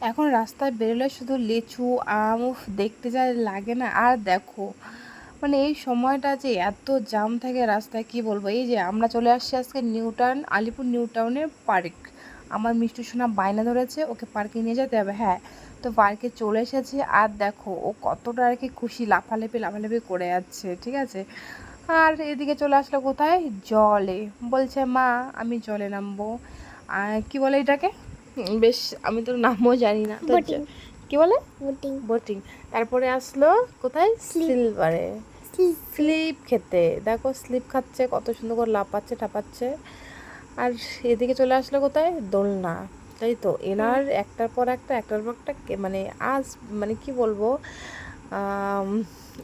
এখন রাস্তায় বেরোলে শুধু লিচু আম দেখতে যা লাগে না। আর দেখো মানে এই সময়টা যে এত জাম থাকে রাস্তায় কি বলবো। এই যে আমরা চলে আসছি আজকে আলিপুর নিউ টাউনের পার্ক। আমার মিষ্টি সোনা বায়না ধরেছে ওকে পার্কে নিয়ে যেতে হবে। হ্যাঁ, তো পার্কে চলে এসেছি। আর দেখো ও কতটা আর কি খুশি, লাফালাফি করে যাচ্ছে, ঠিক আছে। আর এদিকে চলে আসলো কোথায়, জলে। বলছে মা আমি জলে নামবো। কি বলে এটাকে, বেশ আমি তো নামও জানি না তো বোটিং। কি বলে, বোটিং। বোটিং। তারপরে আসলো কোথায়, সিলভারে স্লিপ খেতে। দেখো স্লিপ খাচ্ছে, কত সুন্দর করে লাফাচ্ছে টাপাচ্ছে। আর এদিকে চলে আসলো কোথায়, দোলনা। তাই তো এনার একটার পর একটা মানে আজ মানে কি বলবো,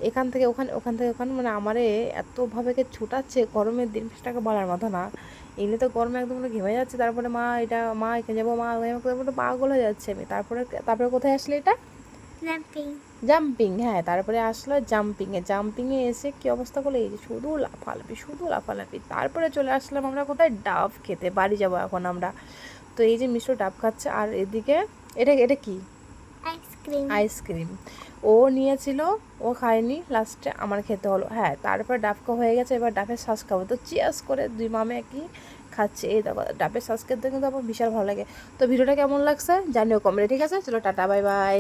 এখান থেকে ওখানে ওখান থেকে ওখানে মানে আমারে এতভাবে ছুটাচ্ছে, গরমের দিন সেটাকে বলার মতো না। এমনি তো গরমে একদম ঘেমে যাচ্ছে। তারপরে মা এখানে যাবো, মা ওখানে পাগল হয়ে যাচ্ছে আমি। তারপরে কোথায় আসলে এটা, জাম্পিং। হ্যাঁ, তারপরে আসলো জাম্পিংয়ে এসে কি অবস্থা করলো, এই যে শুধু লাফালাফি। তারপরে চলে আসলাম আমরা কোথায়, ডাব খেতে। বাড়ি যাবো এখন আমরা। তো এই যে মিষ্টি ডাব খাচ্ছে। আর এদিকে এটা এটা কি, আইসক্রিম। ও নিয়েছিল, ও খায়নি, লাস্টে আমার খেতে হলো। হ্যাঁ, তারপর ডাব খাওয়া হয়ে গেছে, এবার ডাবের শ্বাস খাবো। তো চিয়ার্স করে দুই মামে কি খাচ্ছে। এই দেখো ডাবের শ্বাস খেতে কিন্তু আমার বিশাল ভালো লাগে। তো ভিডিওটা কেমন লাগছে জানিও কমেন্টে, ঠিক আছে। চলো টাটা, বাই বাই।